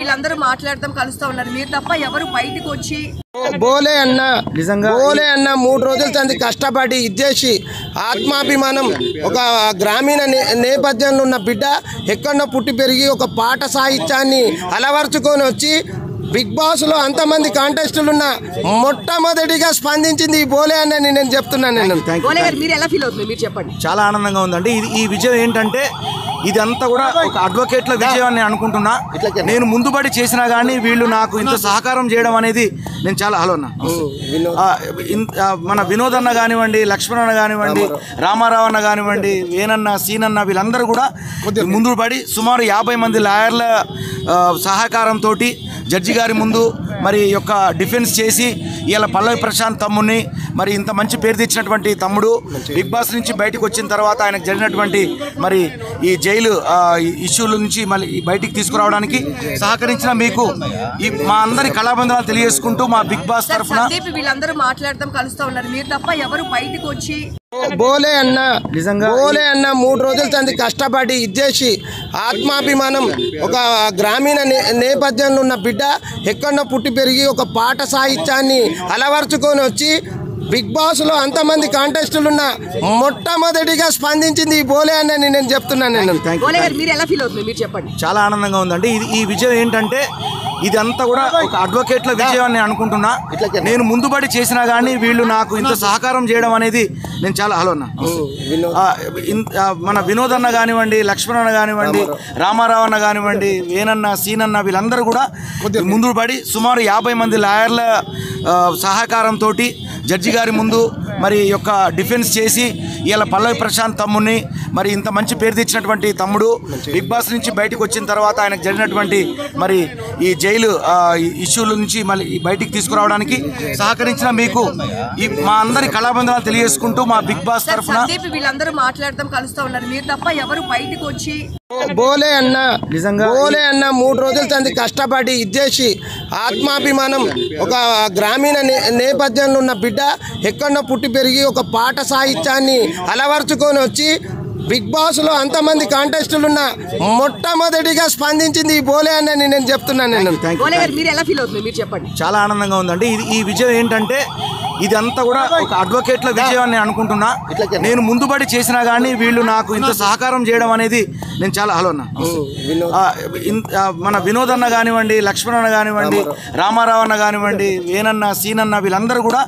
వీళ్ళందరూ మాట్లాడతాం కలుస్తా ఉన్నారు మీరు తప్ప ఎవరు బయటికి వచ్చి బోలే అన్న 3 రోజుల తంది కష్టపడి ఇచ్చేసి ఆత్మాభిమానం ఒక గ్రామీణ నేపథ్యంలో ఉన్న బిడ్డ ఎక్కడో పుట్టి పెరిగి ఒక పాట సాహిత్యాన్ని అలవర్చుకొని వచ్చి బిగ్ బాస్ లో అంతమంది కాంటెస్టులు ఉన్న మొట్టమొదటిగా స్పందించింది ఈ బోలే అన్నని నేను చెప్తున్నాను. మీరు ఎలా ఫీల్ అవుతుంది మీరు చెప్పండి. చాలా ఆనందంగా ఉందండి. ఈ విజయం ఏంటంటే ఇదంతా కూడా ఒక అడ్వకేట్ల విజయం అని అనుకుంటున్నా. నేను ముందుబడి చేసినా కానీ వీళ్ళు నాకు ఇంత సహకారం చేయడం అనేది నేను చాలా మన వినోద్ అన్న కానివ్వండి, లక్ష్మణ్ అన్న కానివ్వండి, రామారావు అన్న కానివ్వండి, వేనన్న, సీనన్న వీళ్ళందరూ కూడా ముందుబడి సుమారు 50 మంది లాయర్ల సహకారంతో జడ్జి గారి ముందు మరి యొక్క డిఫెన్స్ చేసి ఇలా పల్లవి ప్రశాంత్ తమ్ముడిని మరి ఇంత మంచి పేరు తెచ్చినటువంటి తమ్ముడు బిగ్ బాస్ నుంచి బయటకు వచ్చిన తర్వాత ఆయనకు జరిగినటువంటి మరి ఈ జైలు ఇష్యూల నుంచి మళ్ళీ బయటికి తీసుకురావడానికి సహకరించిన మీకు మా అందరి కళాబంధనాలు తెలియజేసుకుంటూ మా బిగ్ బాస్ తరఫున వీళ్ళందరూ మాట్లాడతాం కలుస్తా ఉన్నారు మీరు తప్ప ఎవరు బయటికి వచ్చి బోలే అన్న 3 రోజుల తంది కష్టపడి ఇచ్చేసి ఆత్మాభిమానం ఒక గ్రామీణ నేపథ్యంలో ఉన్న బిడ్డ ఎక్కడో పుట్టి పెరిగి ఒక పాట సాహిత్యాన్ని అలవర్చుకొని వచ్చి బిగ్ బాస్ లో అంతమంది కాంటెస్టులు ఉన్న మొట్టమొదటిగా స్పందించింది ఈ బోలే అన్నని నేను చెప్తున్నాను. మీరు ఎలా ఫీల్ అవుతుంది మీరు చెప్పండి. చాలా ఆనందంగా ఉందండి. ఈ విజయం ఏంటంటే ఇదంతా కూడా ఒక అడ్వకేట్ల విజయం అని అనుకుంటున్నా. నేను ముందుబడి చేసినా కానీ వీళ్ళు నాకు ఇంత సహకారం చేయడం అనేది నేను చాలా మన వినోద్ అన్న కానివ్వండి, లక్ష్మణ్ అన్న కానివ్వండి, రామారావు అన్న కానివ్వండి, వేనన్న, సీనన్న వీళ్ళందరూ కూడా ముందుబడి సుమారు 50 మంది లాయర్ల సహకారంతో జడ్జి గారి ముందు మరి యొక్క డిఫెన్స్ చేసి ఇలా పల్లవి ప్రశాంత్ తమ్ముడిని మరి ఇంత మంచి పేరు తెచ్చినటువంటి తమ్ముడు బిగ్ బాస్ నుంచి బయటకు వచ్చిన తర్వాత ఆయనకు జరిగినటువంటి మరి ఈ జైలు ఇష్యూల నుంచి మళ్ళీ బయటికి తీసుకురావడానికి సహకరించిన మీకు మా అందరి కళాబంధనాలు తెలియజేసుకుంటూ మా బిగ్ బాస్ తరఫున వీళ్ళందరూ మాట్లాడతాం కలుస్తా ఉన్నారు మీరు తప్ప ఎవరు బయటికి వచ్చి బోలే అన్న 3 రోజుల తంది కష్టపడి ఇచ్చేసి ఆత్మాభిమానం ఒక గ్రామీణ నేపథ్యంలో ఉన్న బిడ్డ ఎక్కడో పుట్టి పెరిగి ఒక పాట సాహిత్యాన్ని అలవర్చుకొని వచ్చి బిగ్ బాస్ లో అంతమంది కాంటెస్టులు ఉన్న మొట్టమొదటిగా స్పందించింది ఈ బోలే అన్నని నేను చెప్తున్నాను. మీరు ఎలా ఫీల్ అవుతుంది మీరు చెప్పండి. చాలా ఆనందంగా ఉందండి. ఈ విజయం ఏంటంటే ఇదంతా కూడా ఒక అడ్వకేట్ల విజయం అని అనుకుంటున్నా. నేను ముందుబడి చేసినా కానీ వీళ్ళు నాకు ఇంత సహకారం చేయడం అనేది నేను చాలా మన వినోద్ అన్న కానివ్వండి, లక్ష్మణ్ అన్న కానివ్వండి, రామారావు అన్న కానివ్వండి, వేనన్న, సీనన్న వీళ్ళందరూ కూడా